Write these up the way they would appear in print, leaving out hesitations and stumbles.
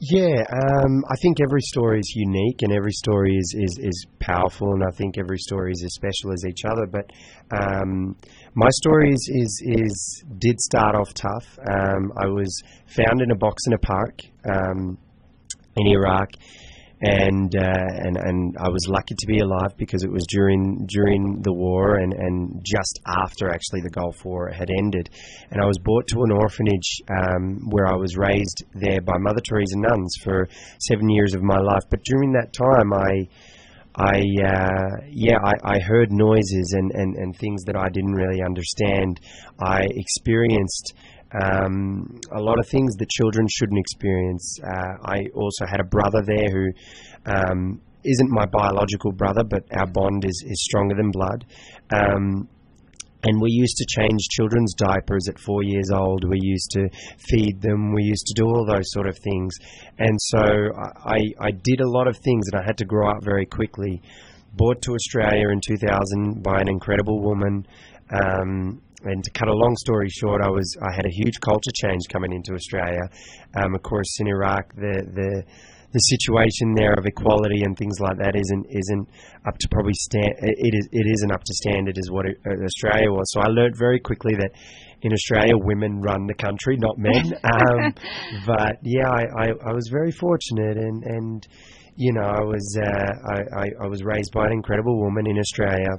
Yeah, I think every story is unique and every story is powerful, and I think every story is as special as each other. But my story did start off tough. I was found in a box in a park in Iraq, and I was lucky to be alive because it was during the war and just after actually the Gulf War had ended, and I was brought to an orphanage where I was raised there by Mother Teresa nuns for 7 years of my life. But during that time, I heard noises and things that I didn't really understand. I experienced a lot of things that children shouldn't experience. I also had a brother there who isn't my biological brother, but our bond is stronger than blood. And we used to change children's diapers at 4 years old. We used to feed them. We used to do all those sort of things. And so I did a lot of things, and I had to grow up very quickly. Brought to Australia in 2000 by an incredible woman. And to cut a long story short, I had a huge culture change coming into Australia. Of course, in Iraq, the situation there of equality and things like that isn't up to probably it isn't up to standard as what Australia was. So I learned very quickly that in Australia, women run the country, not men. But yeah, I was very fortunate, and you know, I was raised by an incredible woman in Australia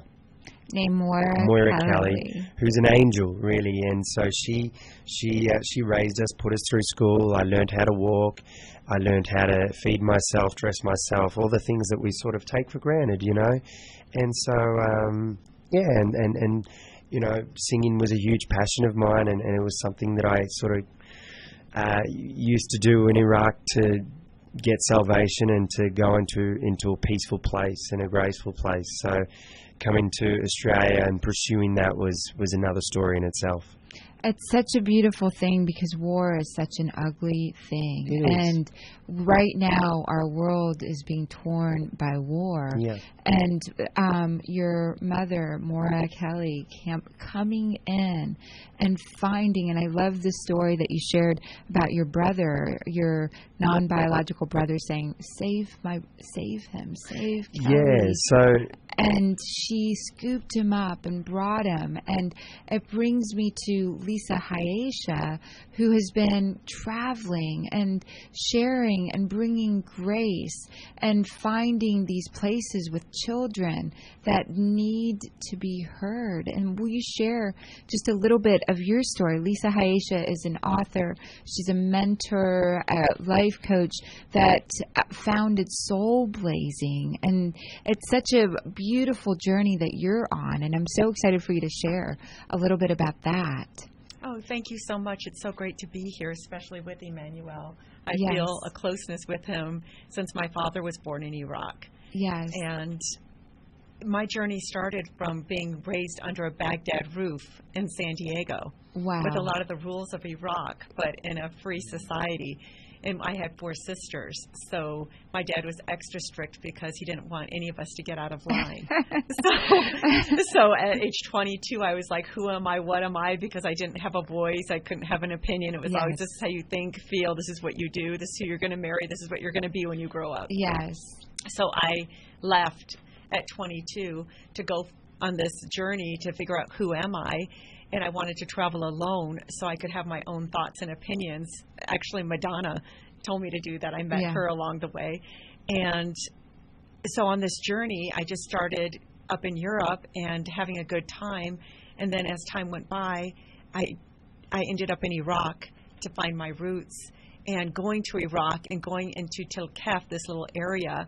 named Moira Kelly, who's an angel, really. And so she raised us, put us through school. I learned how to walk. I learned how to feed myself, dress myself, all the things that we sort of take for granted, you know. And so, yeah, and you know, singing was a huge passion of mine, and it was something that I sort of used to do in Iraq to get salvation and to go into a peaceful place and a graceful place. So coming to Australia and pursuing that was another story in itself. It's such a beautiful thing because war is such an ugly thing. And right now our world is being torn by war. Yeah. And your mother, Moira Kelly, coming in and finding, and I love the story that you shared about your brother, your non-biological brother, saying, save him, save Kelly. Yeah, so... And she scooped him up and brought him. And it brings me to Lisa Haisha, who has been traveling and sharing and bringing grace and finding these places with children that need to be heard. And will you share just a little bit of your story? Lisa Haisha is an author. She's a mentor, a life coach that founded Soul Blazing. And it's such a beautiful journey that you're on, and I'm so excited for you to share a little bit about that. Oh, thank you so much. It's so great to be here, especially with Emmanuel. I Yes. feel a closeness with him since my father was born in Iraq. Yes. And my journey started from being raised under a Baghdad roof in San Diego. Wow. With a lot of the rules of Iraq, but in a free society. And I had 4 sisters, so my dad was extra strict because he didn't want any of us to get out of line. So at age 22, I was like, who am I, what am I? Because I didn't have a voice, I couldn't have an opinion. It was always, this is how you think, feel, this is what you do, this is who you're going to marry, this is what you're going to be when you grow up. Yes. So I left at 22 to go on this journey to figure out who am I. And I wanted to travel alone so I could have my own thoughts and opinions. Actually, Madonna told me to do that. I met her along the way. And so on this journey, I just started up in Europe and having a good time. And then as time went by, I ended up in Iraq to find my roots. And going to Iraq and going into Tilkef, this little area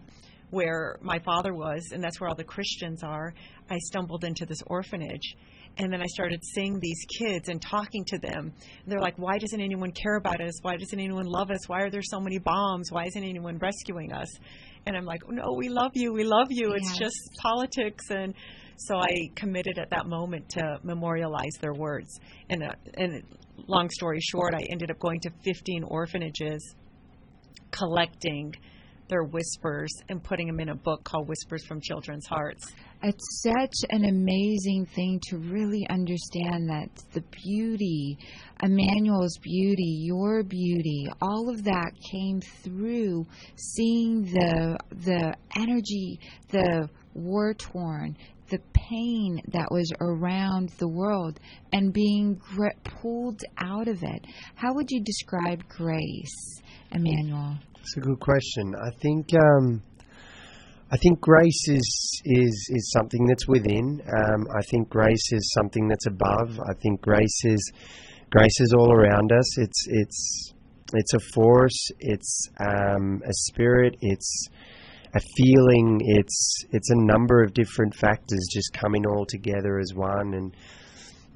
where my father was, and that's where all the Christians are, I stumbled into this orphanage. And then I started seeing these kids and talking to them. They're like, why doesn't anyone care about us? Why doesn't anyone love us? Why are there so many bombs? Why isn't anyone rescuing us? And I'm like, oh, no, we love you. We love you. It's just politics. And so I committed at that moment to memorialize their words. And long story short, I ended up going to 15 orphanages, collecting their whispers and putting them in a book called Whispers from Children's Hearts. It's such an amazing thing to really understand that the beauty, Emmanuel's beauty, your beauty, all of that came through seeing the energy, the war-torn, the pain that was around the world and being pulled out of it. How would you describe grace, Emmanuel? It's a good question. I think grace is something that's within. I think grace is something that's above. I think grace is all around us. It's a force. It's a spirit. It's a feeling. It's a number of different factors just coming all together as one, and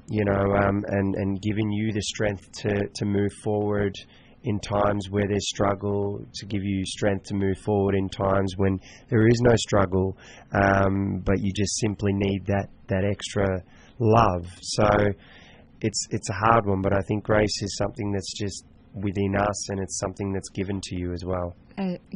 and giving you the strength to move forward in times where there's struggle, to give you strength to move forward in times when there is no struggle, but you just simply need that extra love. So it's a hard one, but I think grace is something that's just within us, and it's something that's given to you as well.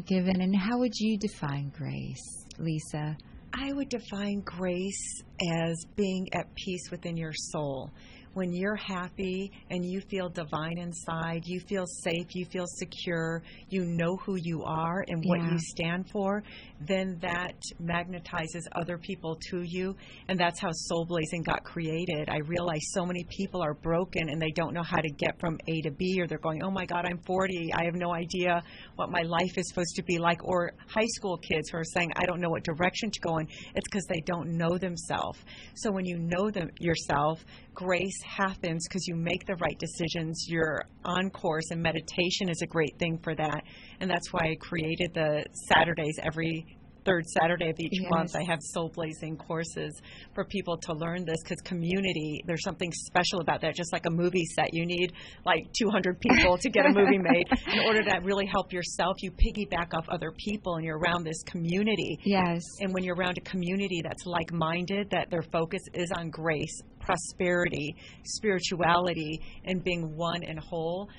Given. And how would you define grace, Lisa? I would define grace as being at peace within your soul. When you're happy and you feel divine inside, you feel safe, you feel secure, you know who you are and what you stand for, then that magnetizes other people to you. And that's how Soul Blazing got created. I realize so many people are broken and they don't know how to get from A to B, or they're going, oh my God, I'm 40. I have no idea what my life is supposed to be like. Or high school kids who are saying, I don't know what direction to go in. It's because they don't know themselves. So when you know yourself, grace happens because you make the right decisions. You're on course, and meditation is a great thing for that. And that's why I created the Saturdays. Every third Saturday of each month, I have Soul Blazing courses for people to learn this, because community, there's something special about that. Just like a movie set, you need like 200 people to get a movie made. In order to really help yourself, you piggyback off other people, and you're around this community. Yes. And when you're around a community that's like-minded, that their focus is on grace, prosperity, spirituality, and being one and whole,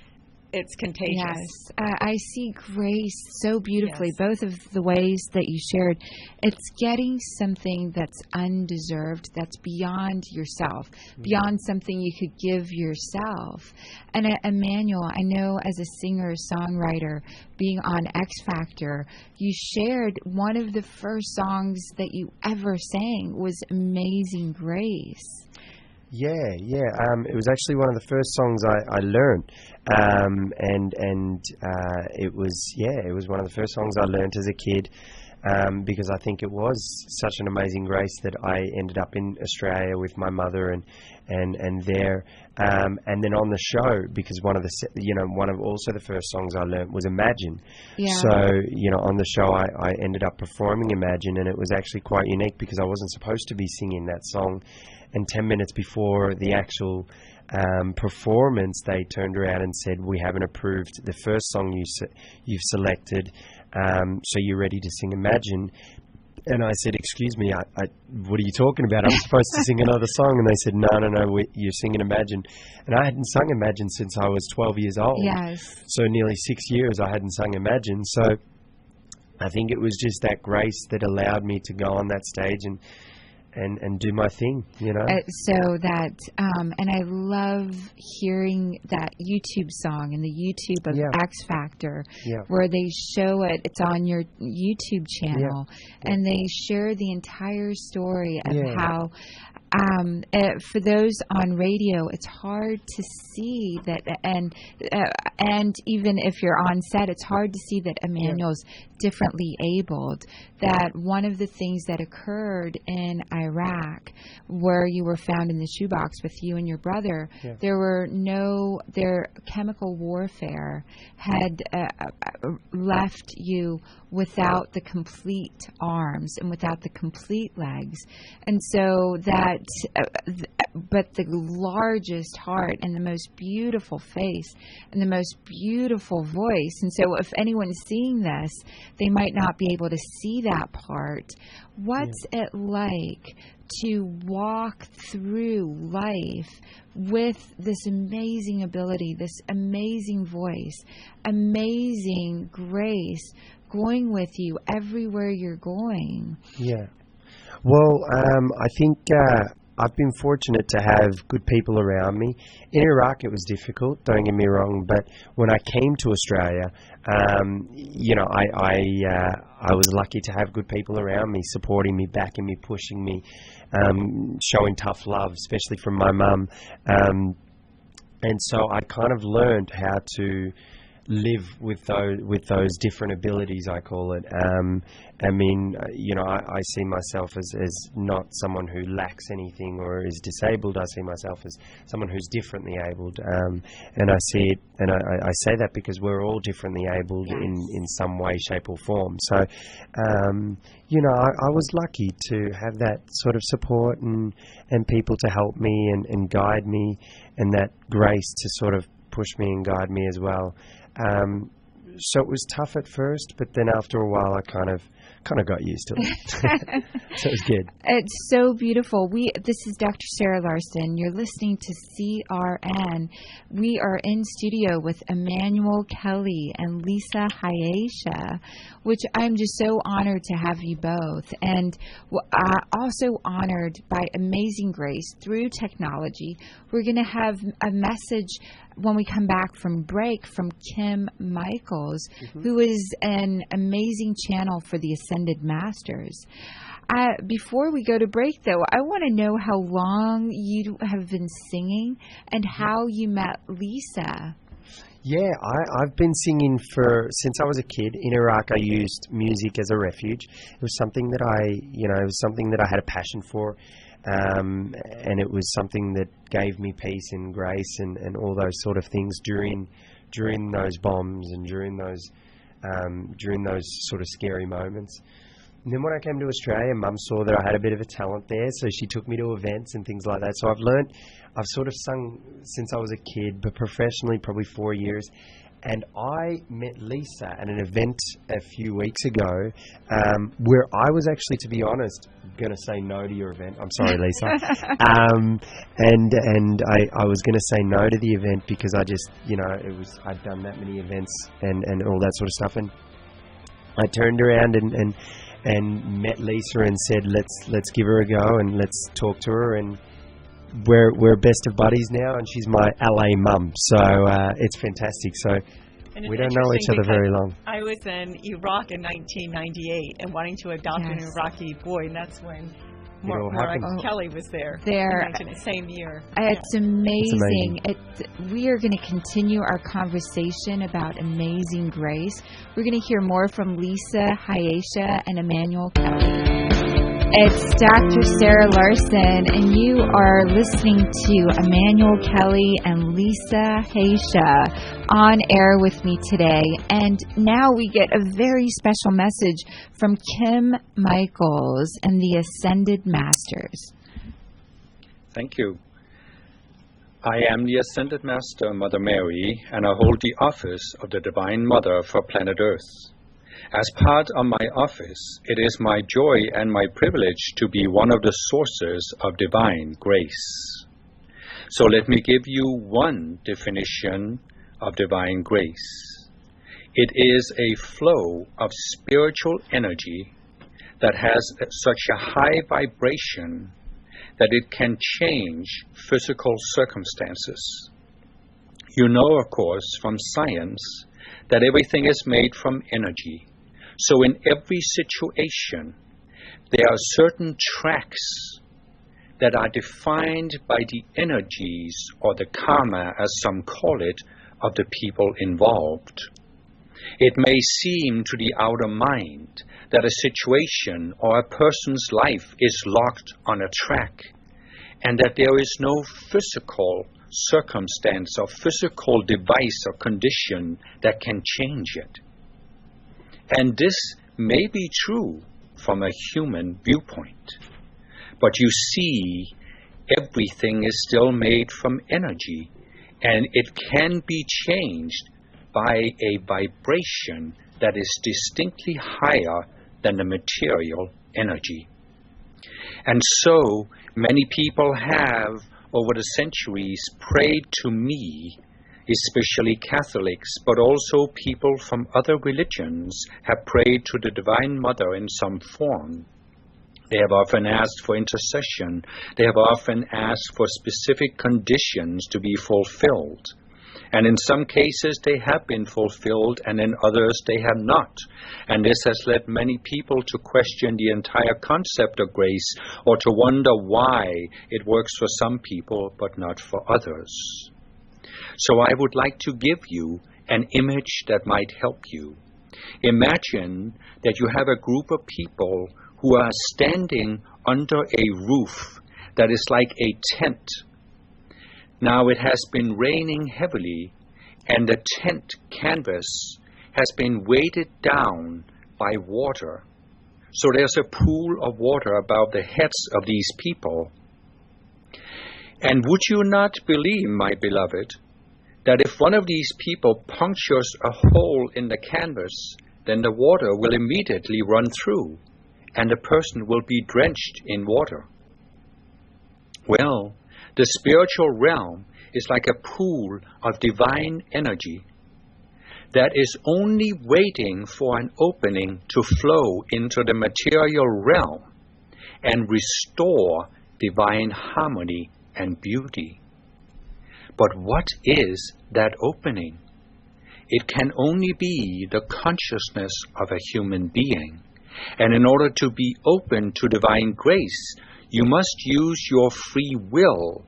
it's contagious. Yes, I see grace so beautifully, both of the ways that you shared. It's getting something that's undeserved, that's beyond yourself, beyond something you could give yourself. And Emmanuel, I know as a singer-songwriter, being on X Factor, you shared one of the first songs that you ever sang was Amazing Grace. Yeah. It was actually one of the first songs I learned, and it was one of the first songs I learned as a kid, because I think it was such an amazing grace that I ended up in Australia with my mother and there, and then on the show, because one of also the first songs I learned was Imagine. Yeah. So on the show I ended up performing Imagine, and it was actually quite unique because I wasn't supposed to be singing that song. And 10 minutes before the actual performance, they turned around and said, we haven't approved the first song you've selected, so you're ready to sing Imagine. And I said, excuse me, what are you talking about? I'm supposed to sing another song. And they said, no, you're singing Imagine. And I hadn't sung Imagine since I was 12 years old. Yes. So nearly 6 years I hadn't sung Imagine. So I think it was just that grace that allowed me to go on that stage and do my thing, So that, and I love hearing that YouTube song and the YouTube of X Factor, where they show it. It's on your YouTube channel, and they share the entire story of how. For those on radio, it's hard to see that, and even if you're on set, it's hard to see that Emmanuel's differently abled. That one of the things that occurred in Iraq, where you were found in the shoebox with you and your brother, their chemical warfare had left you without the complete arms and without the complete legs, and so that. But the largest heart and the most beautiful face and the most beautiful voice. And so if anyone's seeing this, they might not be able to see that part. What's it like to walk through life with this amazing ability, this amazing voice, amazing grace, going with you everywhere you're going. Yeah. Well, I think I've been fortunate to have good people around me. In Iraq, it was difficult, don't get me wrong, but when I came to Australia, you know, I was lucky to have good people around me, supporting me, backing me, pushing me, showing tough love, especially from my mum. And so I kind of learned how to live with those different abilities, I call it. I mean, you know, I see myself as not someone who lacks anything or is disabled. I see myself as someone who's differently abled, and I see it, and I say that because we're all differently abled in some way, shape, or form. So, you know, I was lucky to have that sort of support and people to help me and guide me, and that grace to sort of push me and guide me as well. So it was tough at first, but then after a while I kind of got used to it. So it was good. It's so beautiful. This is Dr. Sarah Larsen. You're listening to CRN. We are in studio with Emmanuel Kelly and Lisa Haisha, which I'm just so honored to have you both. And also honored by Amazing Grace through technology. We're going to have a message when we come back from break from Kim Michaels, who is an amazing channel for the Ascended Masters. Before we go to break, though, I want to know how long you have been singing and how you met Lisa. Yeah, I've been singing since I was a kid. In Iraq, I used music as a refuge. It was something that I had a passion for. And it was something that gave me peace and grace and all those sort of things during those bombs and during those sort of scary moments. And then when I came to Australia, Mum saw that I had a bit of a talent there, so she took me to events and things like that. So I've sort of sung since I was a kid, but professionally probably 4 years. And I met Lisa at an event a few weeks ago where I was actually, to be honest, going to say no to your event. I'm sorry, Lisa. And I was going to say no to the event because I just, you know, I'd done that many events and all that sort of stuff. And I turned around and met Lisa and said, let's give her a go and let's talk to her. And we're best of buddies now, and she's my LA mum, so it's fantastic. So we don't know each other very long. I was in Iraq in 1998 and wanting to adopt an Iraqi boy, and that's when Emmanuel Kelly was there. In the same year. It's amazing. We are going to continue our conversation about Amazing Grace. We're going to hear more from Lisa Haisha and Emmanuel Kelly. It's Dr. Sarah Larsen, and you are listening to Emmanuel Kelly and Lisa Haisha on air with me today. And now we get a very special message from Kim Michaels and the Ascended Masters. Thank you. I am the Ascended Master, Mother Mary, and I hold the office of the Divine Mother for planet Earth. As part of my office, it is my joy and my privilege to be one of the sources of divine grace. So let me give you one definition of divine grace. It is a flow of spiritual energy that has such a high vibration that it can change physical circumstances. You know, of course, from science, that everything is made from energy. So in every situation, there are certain tracks that are defined by the energies, or the karma, as some call it, of the people involved. It may seem to the outer mind that a situation or a person's life is locked on a track, and that there is no physical circumstance or physical device or condition that can change it. And this may be true from a human viewpoint, but you see, everything is still made from energy, and it can be changed by a vibration that is distinctly higher than the material energy. And so many people have, over the centuries, prayed to me especially Catholics, but also people from other religions, have prayed to the Divine Mother in some form. They have often asked for intercession. They have often asked for specific conditions to be fulfilled. And in some cases they have been fulfilled, and in others they have not. And this has led many people to question the entire concept of grace, or to wonder why it works for some people but not for others. So I would like to give you an image that might help you. Imagine that you have a group of people who are standing under a roof that is like a tent. Now it has been raining heavily, and the tent canvas has been weighted down by water. So there's a pool of water above the heads of these people. And would you not believe, my beloved, that if one of these people punctures a hole in the canvas, then the water will immediately run through, and the person will be drenched in water? Well, the spiritual realm is like a pool of divine energy that is only waiting for an opening to flow into the material realm and restore divine harmony and beauty. But what is that opening? It can only be the consciousness of a human being. And in order to be open to divine grace, you must use your free will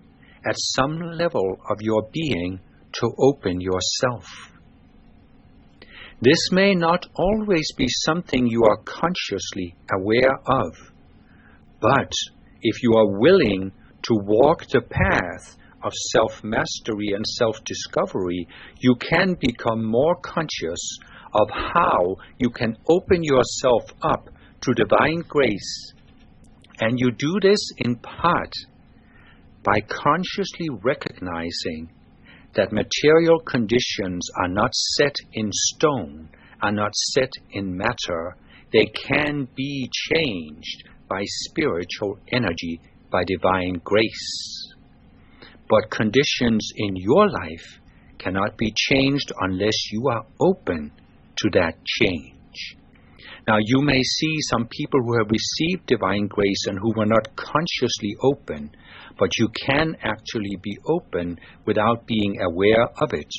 at some level of your being to open yourself. This may not always be something you are consciously aware of, but if you are willing to walk the path of self-mastery and self-discovery, you can become more conscious of how you can open yourself up to divine grace. And you do this in part by consciously recognizing that material conditions are not set in stone, are not set in matter. They can be changed by spiritual energy, by divine grace. But conditions in your life cannot be changed unless you are open to that change. Now, you may see some people who have received divine grace and who were not consciously open, but you can actually be open without being aware of it.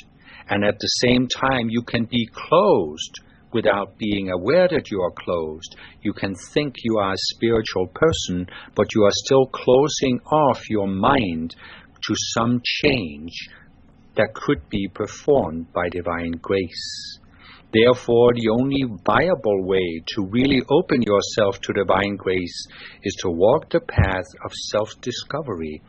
And at the same time, you can be closed without being aware that you are closed. You can think you are a spiritual person, but you are still closing off your mind to some change that could be performed by divine grace. Therefore, the only viable way to really open yourself to divine grace is to walk the path of self-discovery,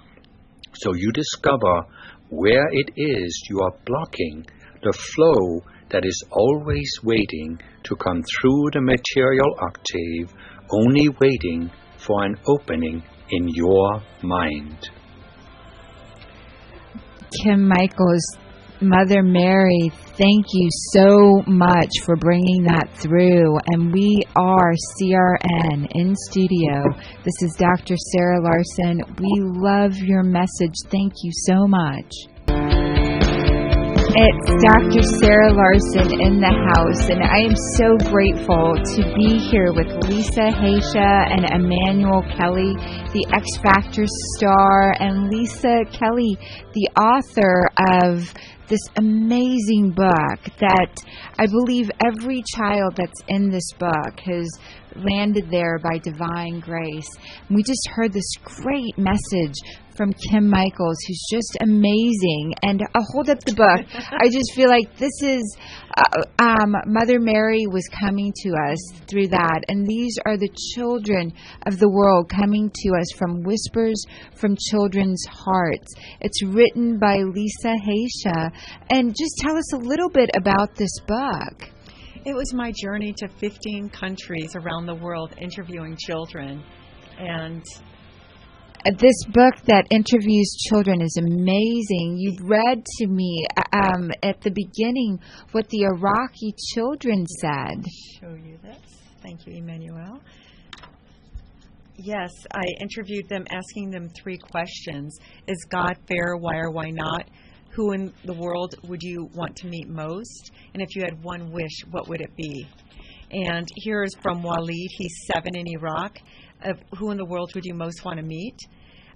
so you discover where it is you are blocking the flow that is always waiting to come through the material octave, only waiting for an opening in your mind. Kim Michaels, Mother Mary, thank you so much for bringing that through. And we are CRN in studio. This is Dr. Sarah Larsen. We love your message. Thank you so much. It's Dr. Sarah Larsen in the house, and I am so grateful to be here with Lisa Haisha and Emmanuel Kelly, the X Factor star, and Lisa Kelly, the author of this amazing book that I believe every child that's in this book has landed there by divine grace. And we just heard this great message from Kim Michaels, who's just amazing. And I'll hold up the book. I just feel like this is, Mother Mary was coming to us through that. And these are the children of the world coming to us from whispers from children's hearts. It's written by Lisa Haisha. And just tell us a little bit about this book. It was my journey to 15 countries around the world interviewing children. And this book that interviews children is amazing. You read to me at the beginning what the Iraqi children said. Show you this. Thank you, Emmanuel. Yes, I interviewed them, asking them 3 questions. Is God fair? Why or why not? who in the world would you want to meet most? And if you had one wish, what would it be? And here is from Walid. He's 7 in Iraq. Who in the world would you most want to meet?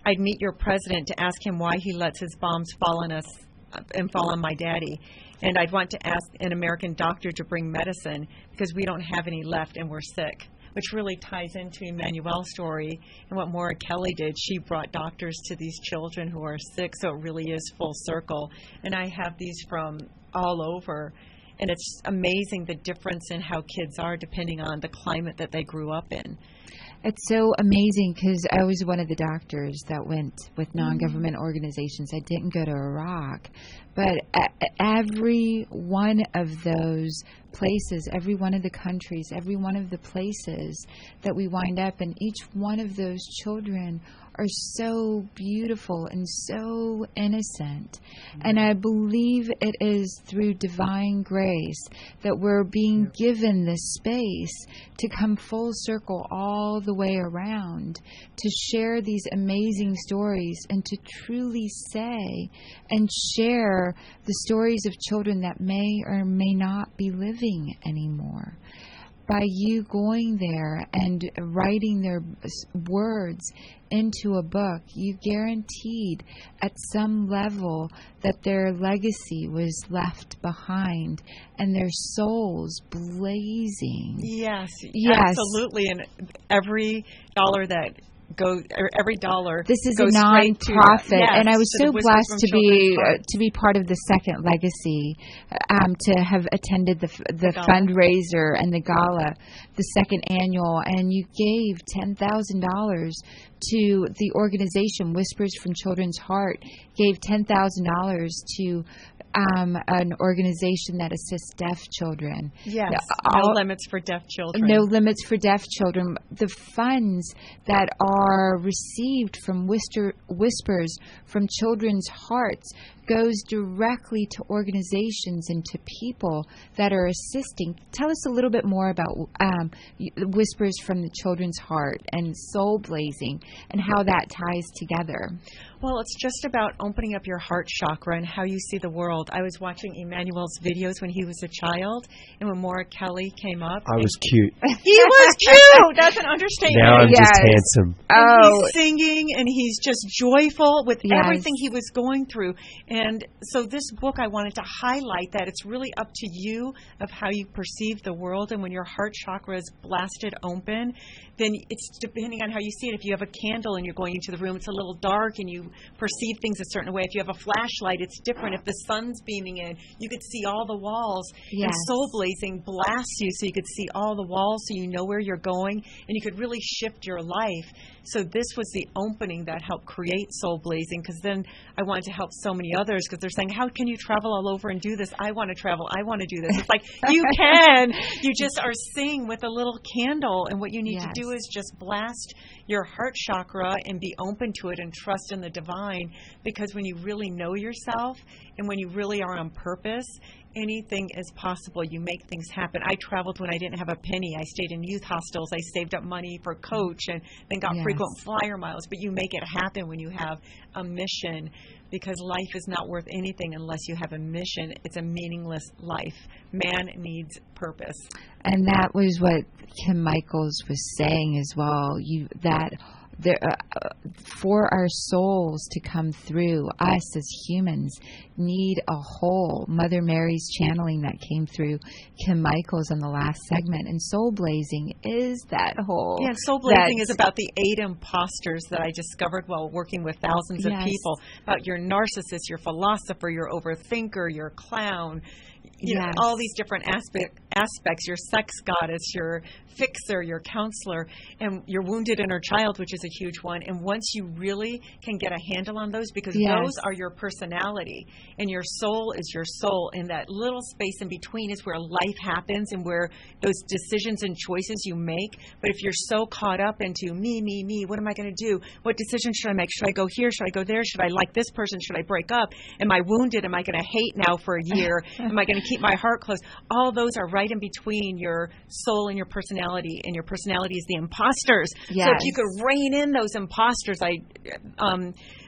I'd meet your president to ask him why he lets his bombs fall on us and fall on my daddy. And I'd want to ask an American doctor to bring medicine because we don't have any left and we're sick, which really ties into Emmanuel's story and what Maura Kelly did. She brought doctors to these children who are sick, so it really is full circle. And I have these from all over, and it's amazing the difference in how kids are depending on the climate that they grew up in. It's so amazing because I was one of the doctors that went with non-government organizations. I didn't go to Iraq, but every one of those places, every one of the countries, every one of the places that we wind up in, each one of those children are so beautiful and so innocent. And I believe it is through divine grace that we're being given this space to come full circle all the way around, to share these amazing stories and to truly say and share the stories of children that may or may not be living anymore. By you going there and writing their words into a book, you guaranteed at some level that their legacy was left behind and their souls blazing. Yes, absolutely. And every dollar that every dollar this is goes a non-profit, and I was so blessed to be part of the second legacy, to have attended the fundraiser and the gala, the second annual, and you gave $10,000 to the organization Whispers from Children's Heart, gave $10,000 to an organization that assists deaf children. Yes, no limits for deaf children. No limits for deaf children. The funds that are received from Whispers from Children's Hearts goes directly to organizations and to people that are assisting. Tell us a little bit more about Whispers from the Children's Heart and Soul Blazing and how that ties together. Well, it's just about opening up your heart chakra and how you see the world. I was watching Emmanuel's videos when he was a child, and when Maura Kelly came up. I was cute. He was cute! That's an understatement. Now I'm just handsome. And he's singing, and he's just joyful with everything he was going through. And so this book, I wanted to highlight that it's really up to you of how you perceive the world. And when your heart chakra is blasted open, then it's depending on how you see it. If you have a candle and you're going into the room, it's a little dark and you perceive things a certain way. If you have a flashlight, it's different. If the sun's beaming in, you could see all the walls. Yes. And Soul Blazing blasts you so you could see all the walls, so you know where you're going, and you could really shift your life. So this was the opening that helped create Soul Blazing, because then I wanted to help so many others, because they're saying, how can you travel all over and do this? I want to travel. I want to do this. It's like, you can. You just are seeing with a little candle, and what you need to do is just blast your heart chakra and be open to it and trust in the divine, because when you really know yourself and when you really are on purpose, anything is possible. You make things happen. I traveled when I didn't have a penny. I stayed in youth hostels. I saved up money for coach and then got frequent flyer miles. But you make it happen when you have a mission, because life is not worth anything unless you have a mission. It's a meaningless life. Man needs purpose. And that was what Kim Michaels was saying as well. For our souls to come through, us as humans need a whole. Mother Mary's channeling that came through Kim Michaels on the last segment, and Soul Blazing is that whole. Yeah, Soul Blazing is about the 8 imposters that I discovered while working with thousands of people, about your narcissist, your philosopher, your overthinker, your clown, you know, all these different aspects, your sex goddess, your fixer, your counselor, and your wounded inner child, which is a huge one. And once you really can get a handle on those, because those are your personality, and your soul is your soul, and that little space in between is where life happens and where those decisions and choices you make. But if you're so caught up into me, what am I going to do? What decision should I make? Should I go here? Should I go there? Should I like this person? Should I break up? Am I wounded? Am I going to hate now for a year? Am I going to keep my heart closed? All those are right in between your soul and your personality, and your personality is the imposters. So if you could rein in those imposters,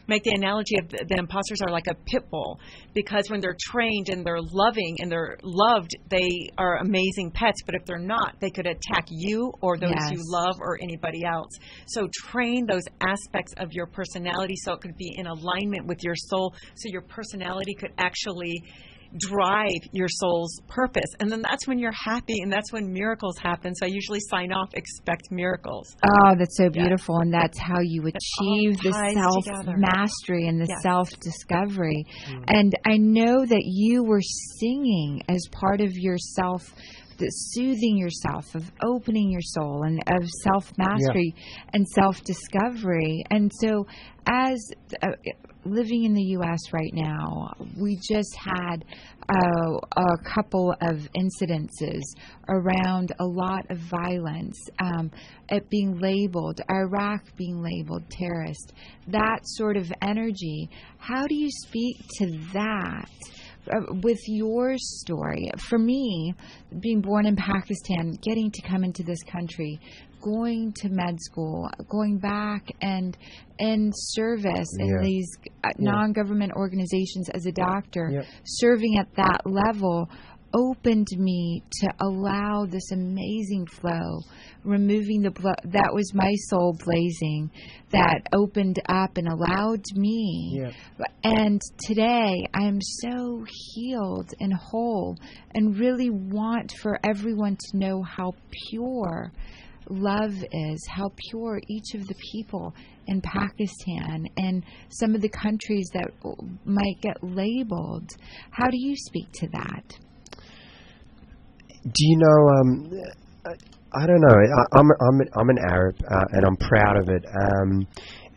make the analogy of the imposters are like a pit bull, because when they're trained and they're loving and they're loved, they are amazing pets. But if they're not, they could attack you or those you love or anybody else. So train those aspects of your personality so it could be in alignment with your soul, so your personality could actually drive your soul's purpose. And then that's when you're happy, and that's when miracles happen. So I usually sign off, expect miracles. Oh, that's so beautiful. And that's how you achieve the self-mastery and the self-discovery. And I know that you were singing as part of your soothing yourself, of opening your soul, and of self-mastery and self-discovery. And so as living in the U.S. right now, we just had a couple of incidences around a lot of violence, it being labeled, Iraq being labeled terrorist, that sort of energy. How do you speak to that with your story? For me, being born in Pakistan, getting to come into this country, going to med school, going back and in service in these non-government organizations as a doctor, serving at that level, opened me to allow this amazing flow, removing the that was my soul blazing, that opened up and allowed me. And today I am so healed and whole, and really want for everyone to know how pure love is, how pure each of the people in Pakistan and some of the countries that might get labeled. How do you speak to that? Do you know, I don't know, I'm an Arab, and I'm proud of it,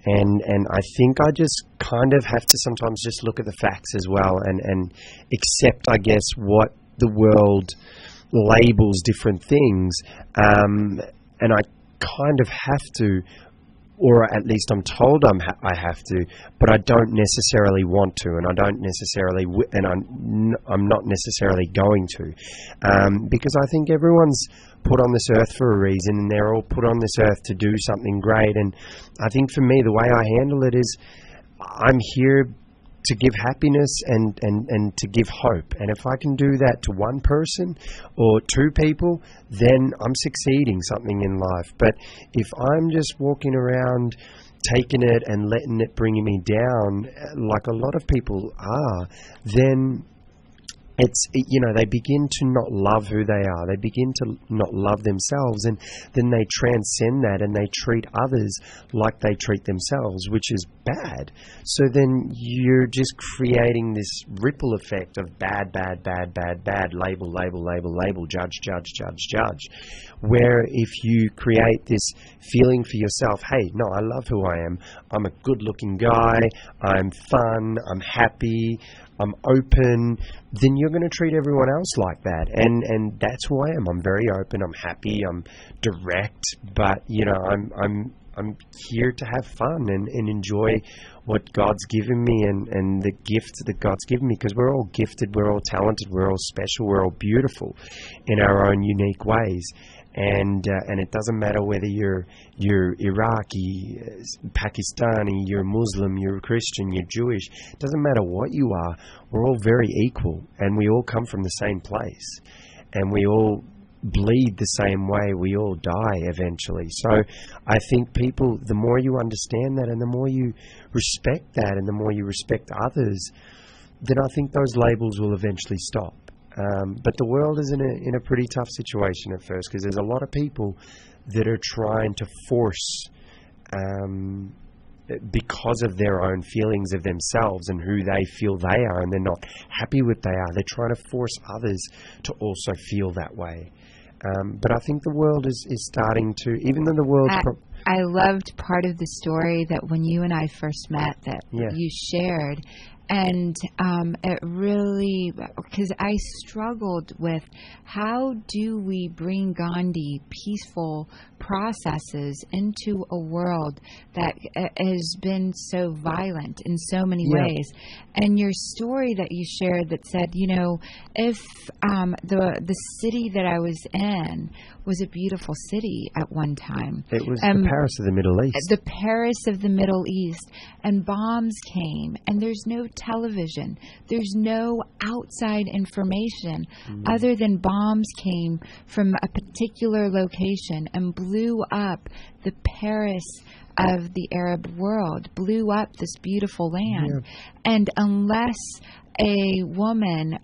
and I think I just kind of have to sometimes just look at the facts as well, and accept, I guess, what the world labels different things, and I kind of have to, or at least I'm told I have to, but I don't necessarily want to, and I don't necessarily, and I'm not necessarily going to, because I think everyone's put on this earth for a reason, and they're all put on this earth to do something great. And I think for me, the way I handle it is, I'm here to give happiness and to give hope. And if I can do that to one person or two people, then I'm succeeding something in life. But if I'm just walking around taking it and letting it bring me down, like a lot of people are, then they begin to not love who they are. They begin to not love themselves, and then they transcend that and they treat others like they treat themselves, which is bad. So then you're just creating this ripple effect of bad, label, judge. Where if you create this feeling for yourself, hey, no, I love who I am. I'm a good-looking guy. I'm fun. I'm happy. I'm open, then you're going to treat everyone else like that. And that's who I am. I'm very open. I'm happy. I'm direct. But, I'm here to have fun and enjoy what God's given me and the gift that God's given me, because we're all gifted, we're all talented, we're all special, we're all beautiful in our own unique ways. And it doesn't matter whether you're Iraqi, Pakistani, you're Muslim, you're Christian, you're Jewish. It doesn't matter what you are. We're all very equal, and we all come from the same place, and we all bleed the same way. We all die eventually. So I think people, the more you understand that, and the more you respect that, and the more you respect others, then I think those labels will eventually stop. But the world is in a pretty tough situation at first, because there's a lot of people that are trying to force, because of their own feelings of themselves and who they feel they are, and they're not happy with they are, they're trying to force others to also feel that way. But I think the world is starting to, even though the world's... I loved part of the story that when you and I first met that you shared, And it really, because I struggled with how do we bring Gandhi peaceful processes into a world that has been so violent in so many ways. And your story that you shared that said, if the city that I was in was a beautiful city at one time. It was the Paris of the Middle East. The Paris of the Middle East. And bombs came, and there's no television. There's no outside information other than bombs came from a particular location and blew up the Paris of the Arab world, blew up this beautiful land. And unless a woman,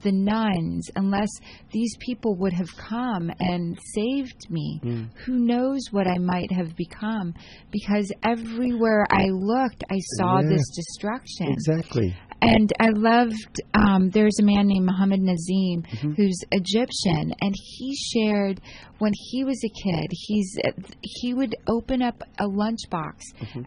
the nuns, unless these people would have come and saved me, who knows what I might have become, because everywhere I looked, I saw this destruction. Exactly. And I loved, there's a man named Muhammad Nazim who's Egyptian, and he shared when he was a kid, he would open up a lunchbox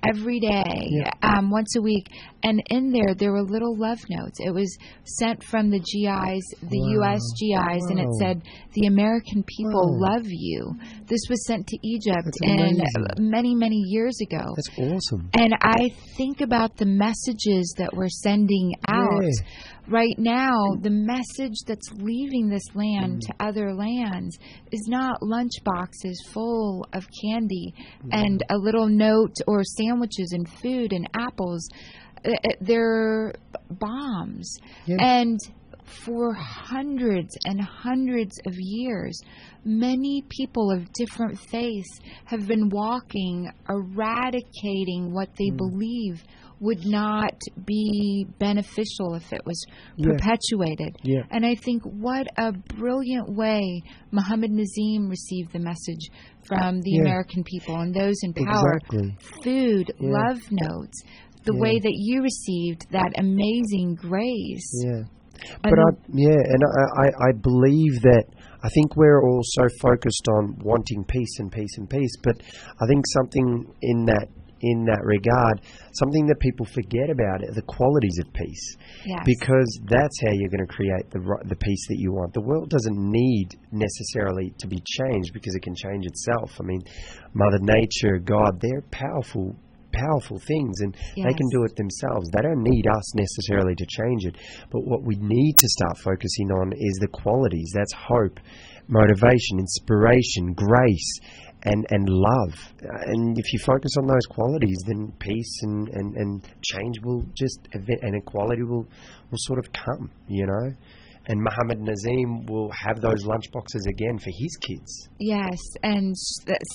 every day, once a week, and in there were little love notes. It was sent from the GIs, the U.S. GIs, and it said, "The American people love you." This was sent to Egypt many, many years ago. That's awesome. And I think about the messages that we're sending out. Right now, the message that's leaving this land to other lands is not lunch boxes full of candy and a little note or sandwiches and food and apples. They're bombs. And for hundreds and hundreds of years, many people of different faiths have been walking, eradicating what they believe would not be beneficial if it was perpetuated. And I think what a brilliant way Muhammad Nazim received the message from the American people and those in power. Food, love notes, the way that you received that amazing grace. But I believe that I think we're all so focused on wanting peace and peace and peace, but I think something in that regard, something that people forget about are the qualities of peace. Because that's how you're going to create the peace that you want. The world doesn't need necessarily to be changed because it can change itself. I mean, Mother Nature, God, they're powerful things, and they can do it themselves. They don't need us necessarily to change it. But what we need to start focusing on is the qualities. That's hope, motivation, inspiration, grace, and love. And if you focus on those qualities, then peace and change will and equality will sort of come, And Muhammad Nazim will have those lunchboxes again for his kids. Yes, and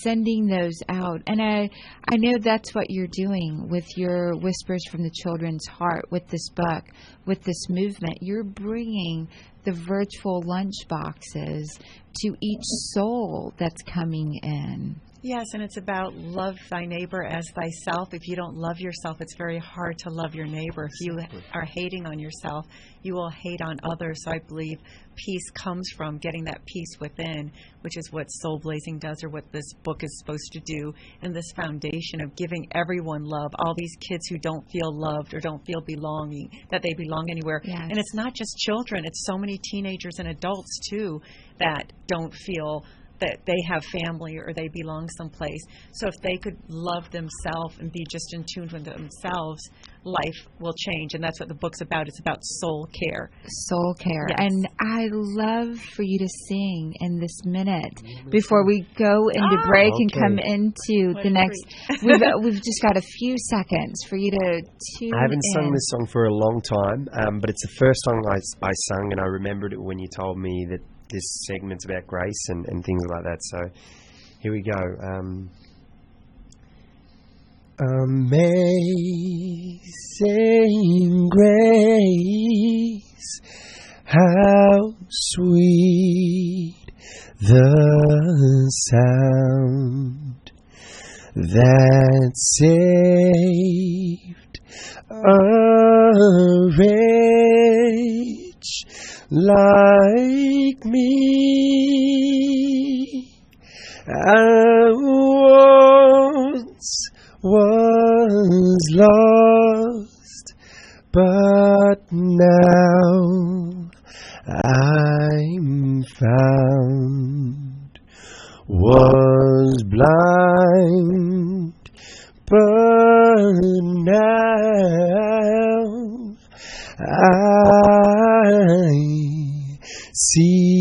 sending those out. And I know that's what you're doing with your Whispers from the Children's Heart, with this book, with this movement. You're bringing the virtual lunchboxes to each soul that's coming in. Yes, and it's about love thy neighbor as thyself. If you don't love yourself, it's very hard to love your neighbor. If you are hating on yourself, you will hate on others. So I believe peace comes from getting that peace within, which is what Soul Blazing does, or what this book is supposed to do, and this foundation of giving everyone love, all these kids who don't feel loved or don't feel belonging, that they belong anywhere. And it's not just children, it's so many teenagers and adults too that don't feel that they have family or they belong someplace. So if they could love themselves and be just in tune with themselves, life will change. And that's what the book's about. It's about soul care. Soul care. And I love for you to sing in this minute before we go into break and come into the next. We've just got a few seconds for you to tune in. I haven't sung this song for a long time, but it's the first song I sung, and I remembered it when you told me that this segment's about grace and things like that. So here we go. Amazing grace, how sweet the sound that saved a wretch like me. I once was lost, but now I'm found, was blind, but now I see.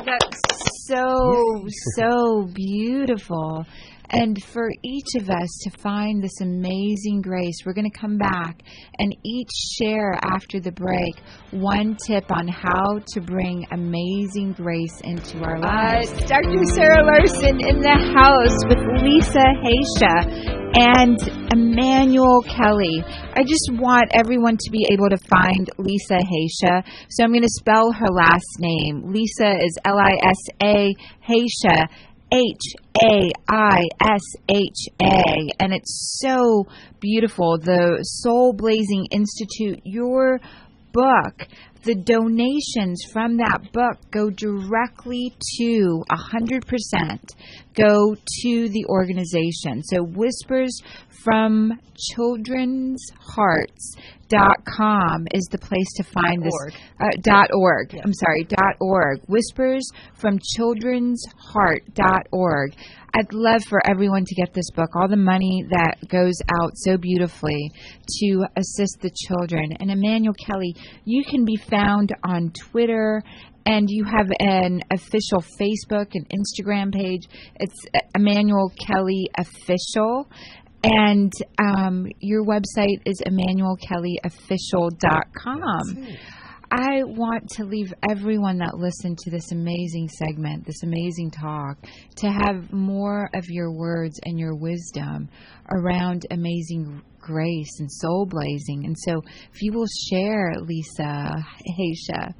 That's so beautiful. And for each of us to find this amazing grace, we're going to come back and each share after the break one tip on how to bring amazing grace into our lives. Dr. Sarah Larsen in the house with Lisa Haisha and Emmanuel Kelly. I just want everyone to be able to find Lisa Haisha. So I'm going to spell her last name. Lisa is Lisa, Haisha, Haisha, and it's so beautiful. The Soul Blazing Institute, your book, the donations from that book go directly to 100% go to the organization. So Whispers from Children's Hearts.com is the place to find this. .org. I'm sorry, .org. Whispers from Children's Heart.org. I'd love for everyone to get this book. All the money that goes out so beautifully to assist the children. And Emmanuel Kelly, you can be found on Twitter, and you have an official Facebook and Instagram page. It's Emmanuel Kelly Official. And your website is EmmanuelKellyOfficial.com. I want to leave everyone that listened to this amazing segment, this amazing talk, to have more of your words and your wisdom around amazing grace and soul blazing. And so if you will share, Lisa Haisha,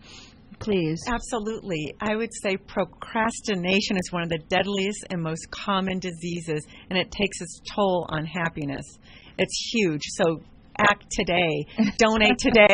please. Absolutely. I would say procrastination is one of the deadliest and most common diseases, and it takes its toll on happiness. It's huge. So act today, donate today,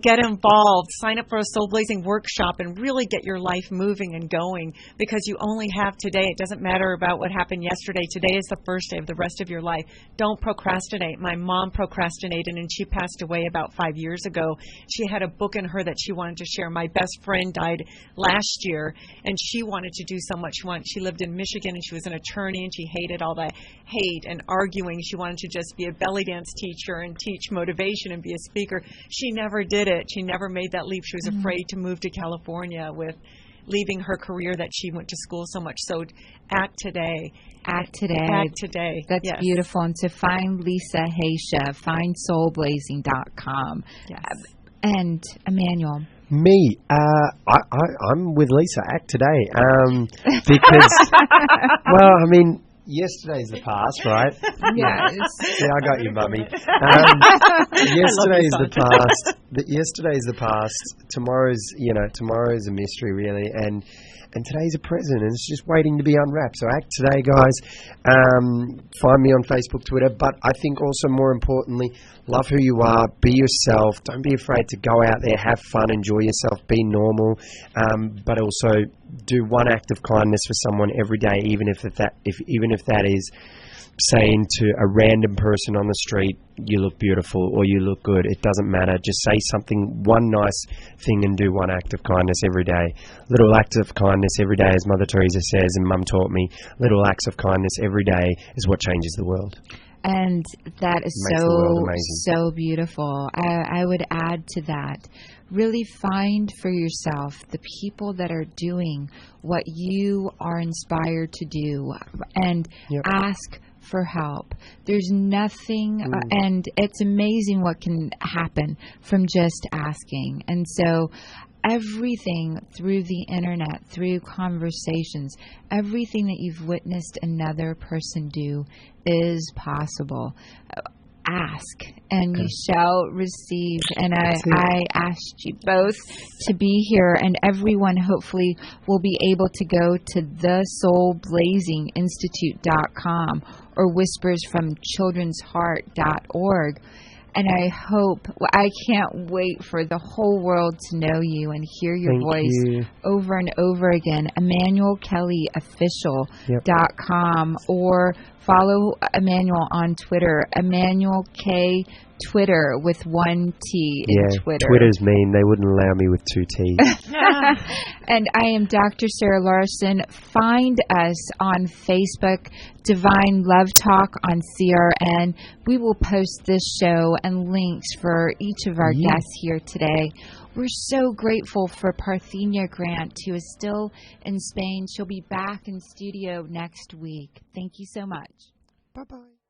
get involved, sign up for a Soul Blazing workshop and really get your life moving and going, because you only have today. It doesn't matter about what happened yesterday. Today is the first day of the rest of your life. Don't procrastinate. My mom procrastinated and she passed away about 5 years ago. She had a book in her that she wanted to share. My best friend died last year and she wanted to do so much. She lived in Michigan and she was an attorney and she hated all the hate and arguing. She wanted to just be a belly dance teacher and teach motivation and be a speaker. She never did it. She never made that leap. She was afraid to move to California with leaving her career that she went to school so much. So act today. Act today. Act today. That's beautiful. And to find Lisa Haisha, find soulblazing.com. Yes. And Emmanuel. Me, I'm with Lisa. Act today, because, well, I mean, yesterday's the past, right? Yes. Yeah, I got you, Mummy. Yesterday's the past. Yesterday's the past. Tomorrow's a mystery, really, and today's a present, and it's just waiting to be unwrapped. So act today, guys. Find me on Facebook, Twitter, but I think also more importantly, love who you are, be yourself. Don't be afraid to go out there, have fun, enjoy yourself, be normal, but also do one act of kindness for someone every day, even if that is saying to a random person on the street, you look beautiful or you look good. It doesn't matter. Just say something, one nice thing, and do one act of kindness every day. Little acts of kindness every day, as Mother Teresa says and Mum taught me. Little acts of kindness every day is what changes the world. And that is so beautiful. I would add to that, really find for yourself the people that are doing what you are inspired to do, and ask for help. There's nothing, and it's amazing what can happen from just asking. And so everything through the internet, through conversations, everything that you've witnessed another person do is possible. Ask and you shall receive. And I asked you both to be here, and everyone hopefully will be able to go to thesoulblazinginstitute.com or whispersfromchildrensheart.org And I can't wait for the whole world to know you and hear your voice over and over again. Emmanuel Kelly Official.com, or follow Emmanuel on Twitter, Emmanuel K Twitter with 1 T in Twitter. Twitter's mean. They wouldn't allow me with 2 T's. And I am Dr. Sarah Larsen. Find us on Facebook, Divine Love Talk on CRN. We will post this show and links for each of our guests here today. We're so grateful for Parthenia Grant, who is still in Spain. She'll be back in studio next week. Thank you so much. Bye-bye.